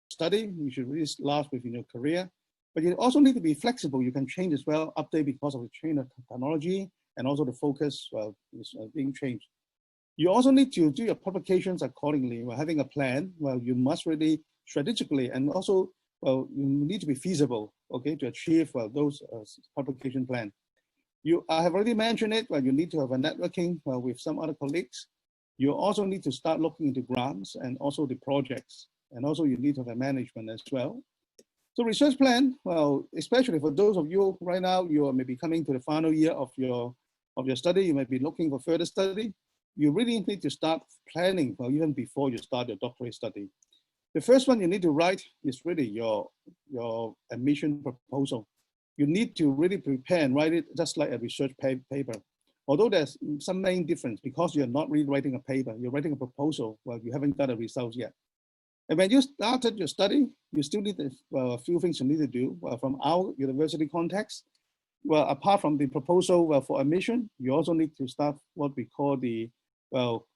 study. You should really last within your career. But you also need to be flexible. You can change as well, update because of the change of technology, and also the focus is being changed. You also need to do your publications accordingly. While having a plan, well, you must really strategically, and also, well, you need to be feasible, okay, to achieve those publication plan. I have already mentioned it, well, you need to have a networking with some other colleagues. You also need to start looking into grants and also the projects. And also you need to have a management as well. So research plan, well, especially for those of you right now, you are maybe coming to the final year of your study, you might be looking for further study. You really need to start planning, well, even before you start your doctorate study. The first one you need to write is really your admission proposal. You need to really prepare and write it just like a research paper. Although there's some main difference because you're not really writing a paper, you're writing a proposal, well, you haven't got the results yet. And when you started your study, you still need a few things you need to do. Well, from our university context, well, apart from the proposal for admission, you also need to start what we call the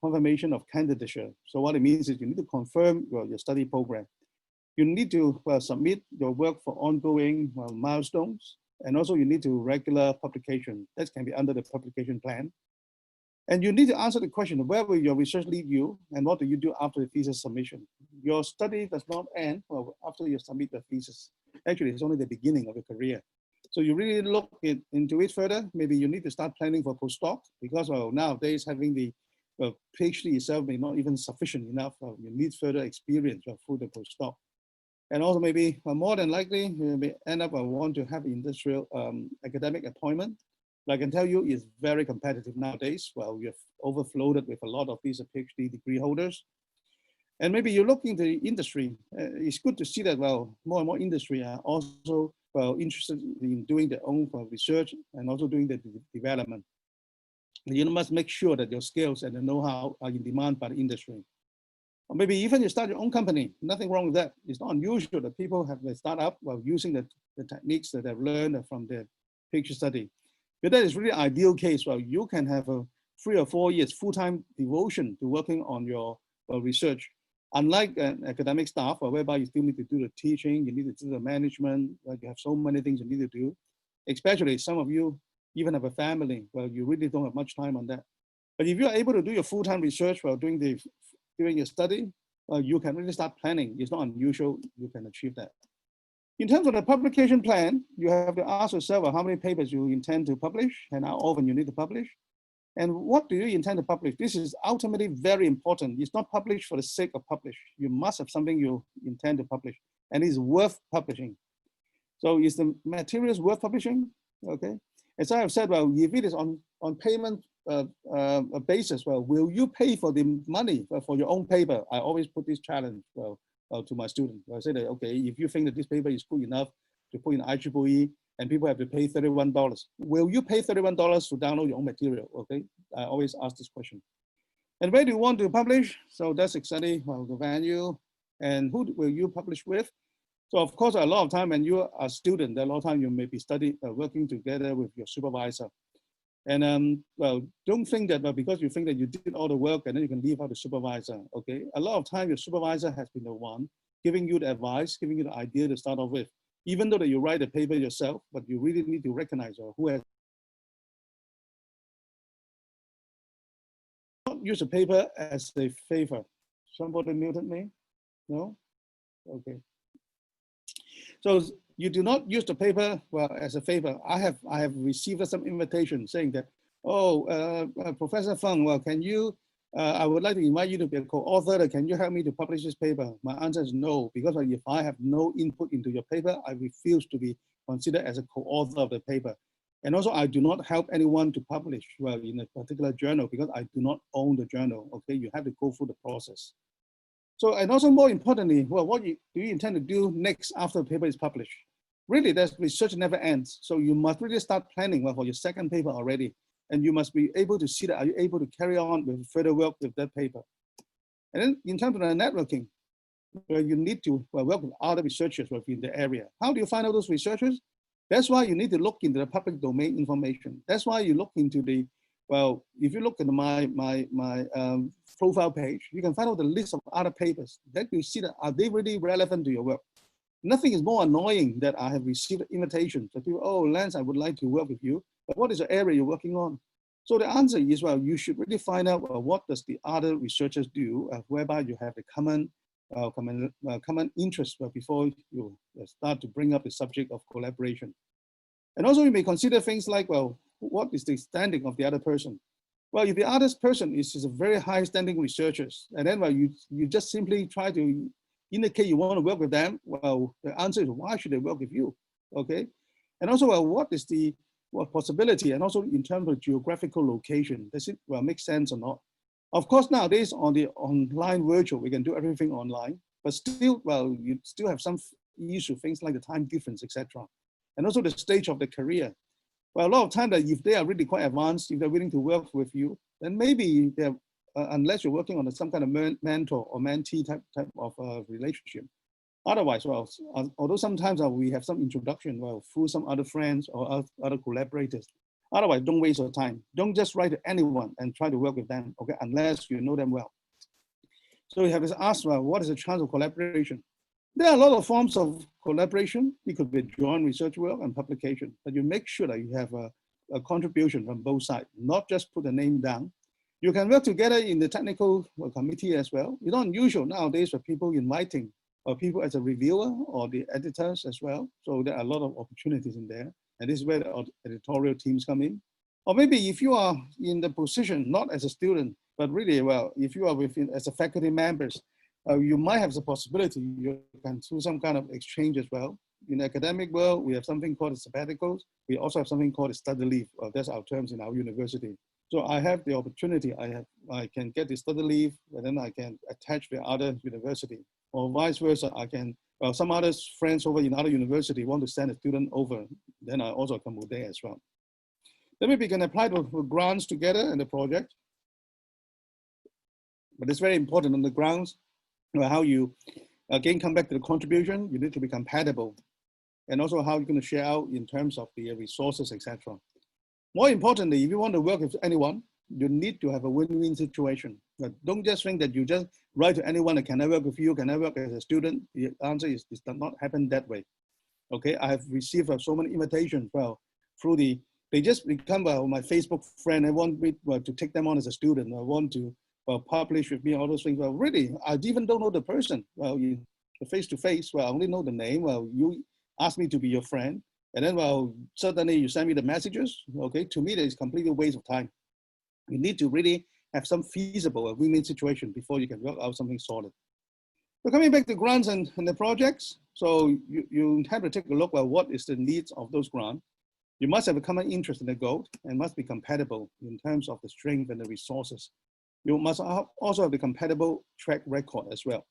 confirmation of candidature. So what it means is you need to confirm your study program. You need to submit your work for ongoing milestones, and also you need to regular publication. That can be under the publication plan. And you need to answer the question, where will your research lead you, and what do you do after the thesis submission? Your study does not end after you submit the thesis. Actually, it's only the beginning of your career. So you really look into it further. Maybe you need to start planning for postdoc, because nowadays having the PhD itself may not even sufficient enough. You need further experience through the postdoc. And also maybe more than likely, you may end up want to have industrial academic appointment. But I can tell you it's very competitive nowadays. Well, you've overflowed with a lot of these PhD degree holders. And maybe you look into the industry. It's good to see that, well, more and more industry are also interested in doing their own research and also doing the development. You must make sure that your skills and the know-how are in demand by the industry. Or maybe even you start your own company, nothing wrong with that. It's not unusual that people have a startup while using the techniques that they've learned from their PhD study. But that is really ideal case where you can have a 3 or 4 years full-time devotion to working on your research. Unlike an academic staff, whereby you still need to do the teaching, you need to do the management, you have so many things you need to do. Especially some of you even have a family, well, you really don't have much time on that. But if you're able to do your full-time research while doing your study, you can really start planning. It's not unusual, you can achieve that. In terms of the publication plan, you have to ask yourself how many papers you intend to publish and how often you need to publish. And what do you intend to publish? This is ultimately very important. It's not published for the sake of publish. You must have something you intend to publish, and it's worth publishing. So is the materials worth publishing? Okay. As I have said, well, if it is on payment basis, well, will you pay for the money for your own paper? I always put this challenge to my students. I say that, okay, if you think that this paper is good enough to put in IEEE and people have to pay $31, will you pay $31 to download your own material? Okay, I always ask this question. And where do you want to publish? So that's exactly the venue and who will you publish with? So of course, a lot of time when you are a student, a lot of time you may be studying, working together with your supervisor. And well, don't think that because you think that you did all the work and then you can leave out the supervisor, okay? A lot of time your supervisor has been the one giving you the advice, giving you the idea to start off with. Even though that you write the paper yourself, but you really need to recognize who has not use the paper as a favor. Somebody muted me? No? Okay. So you do not use the paper as a favor. I have received some invitation saying that, oh, Professor Fung, well, can you? I would like to invite you to be a co-author. Can you help me to publish this paper? My answer is no, because if I have no input into your paper, I refuse to be considered as a co-author of the paper. And also, I do not help anyone to publish in a particular journal because I do not own the journal. Okay, you have to go through the process. So, and also more importantly, well, what do you intend to do next after the paper is published? Really, that research never ends. So you must really start planning for your second paper already. And you must be able to see that, are you able to carry on with further work with that paper? And then in terms of the networking, you need to work with other researchers within the area. How do you find out those researchers? That's why you need to look into the public domain information. That's why you look into the well, if you look at my profile page, you can find out the list of other papers. Then you see that are they really relevant to your work? Nothing is more annoying that I have received invitations that people, oh, Lance, I would like to work with you, but what is the area you're working on? So the answer is, well, you should really find out, well, what does the other researchers do, whereby you have a common interest before you start to bring up the subject of collaboration. And also you may consider things like, well, what is the standing of the other person? Well, if the other person is a very high standing researcher, and then well, you just simply try to indicate you want to work with them, well, the answer is why should they work with you? Okay. And also, well, what is the possibility, and also in terms of geographical location, does it make sense or not? Of course, nowadays on the online virtual, we can do everything online, but still, well, you still have some issue, things like the time difference, etc. And also the stage of the career. Well, a lot of time that if they are really quite advanced, if they're willing to work with you, then maybe they're, unless you're working on some kind of mentor or mentee type of relationship. Otherwise, well, although sometimes we have some introduction, well, through some other friends or other collaborators. Otherwise, don't waste your time. Don't just write to anyone and try to work with them, okay, unless you know them well. So you have to ask, well, what is the chance of collaboration? There are a lot of forms of collaboration. It could be joint research work and publication, but you make sure that you have a contribution from both sides, not just put a name down. You can work together in the technical committee as well. It's not unusual nowadays for people inviting or people as a reviewer or the editors as well. So there are a lot of opportunities in there. And this is where the editorial teams come in. Or maybe if you are in the position, not as a student, but really, well, if you are within as a faculty members, you might have the possibility you can do some kind of exchange as well. In the academic world, we have something called sabbaticals. We also have something called a study leave. That's our terms in our university. So I have the opportunity, I can get the study leave, and then I can attach the other university, or vice versa. I can, well, some other friends over in other university want to send a student over, then I also come over there as well. Then maybe we can apply to grants together in the project. But it's very important on the grounds, how you, again, come back to the contribution, you need to be compatible. And also how you're going to share out in terms of the resources, etc. More importantly, if you want to work with anyone, you need to have a win-win situation. But don't just think that you just write to anyone that can I work with you, can I work as a student? The answer is this does not happen that way. Okay, I have received so many invitations, well, through they just become my Facebook friend. I want me to take them on as a student. I want to publish with me, all those things. Well, really, I even don't know the person. Well, you face-to-face, well, I only know the name. Well, you ask me to be your friend. And then, well, suddenly you send me the messages. Okay, to me, that is completely a waste of time. You need to really have some feasible win-win situation before you can work out something solid. So coming back to grants and the projects, so you have to take a look at what is the needs of those grants. You must have a common interest in the goal and must be compatible in terms of the strength and the resources. You must also have the compatible track record as well.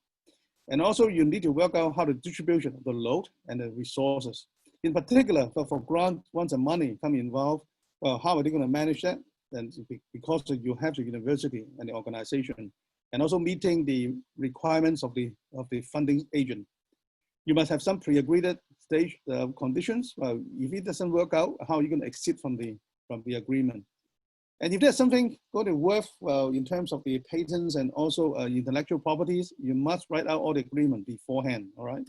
And also you need to work out how the distribution of the load and the resources. In particular, for grant, once the money come involved, well, how are they going to manage that? And because you have the university and the organization, and also meeting the requirements of the funding agent. You must have some pre-agreed stage conditions. Well, if it doesn't work out, how are you going to exit from the agreement? And if there's something going to work well in terms of the patents and also intellectual properties, you must write out all the agreement beforehand, all right?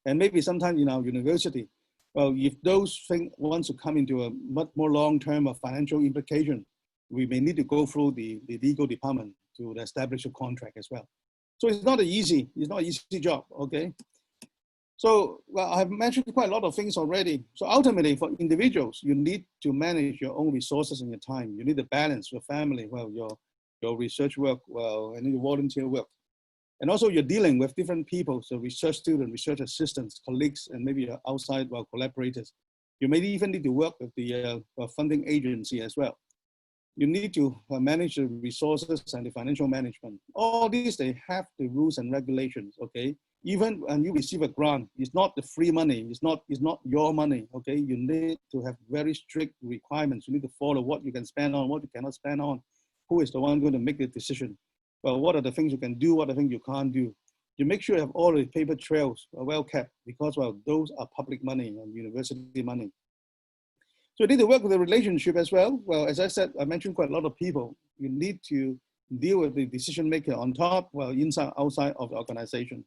And maybe sometime in our university, well, if those things want to come into a much more long-term financial implication, we may need to go through the legal department to establish a contract as well. So it's not an easy job, okay? So, well, I've mentioned quite a lot of things already. So ultimately, for individuals, you need to manage your own resources and your time. You need to balance your family, well, your research work, well, and your volunteer work. And also you're dealing with different people, so research students, research assistants, colleagues, and maybe outside collaborators. You may even need to work with the funding agency as well. You need to manage the resources and the financial management. All these, they have the rules and regulations, okay? Even when you receive a grant, it's not the free money, it's not your money, okay? You need to have very strict requirements. You need to follow what you can spend on, what you cannot spend on. Who is the one going to make the decision? Well, what are the things you can do, what are the things you can't do? You make sure you have all the paper trails well kept because, well, those are public money and university money. So you need to work with the relationship as well. Well, as I said, I mentioned quite a lot of people. You need to deal with the decision maker on top, well, inside, outside of the organization.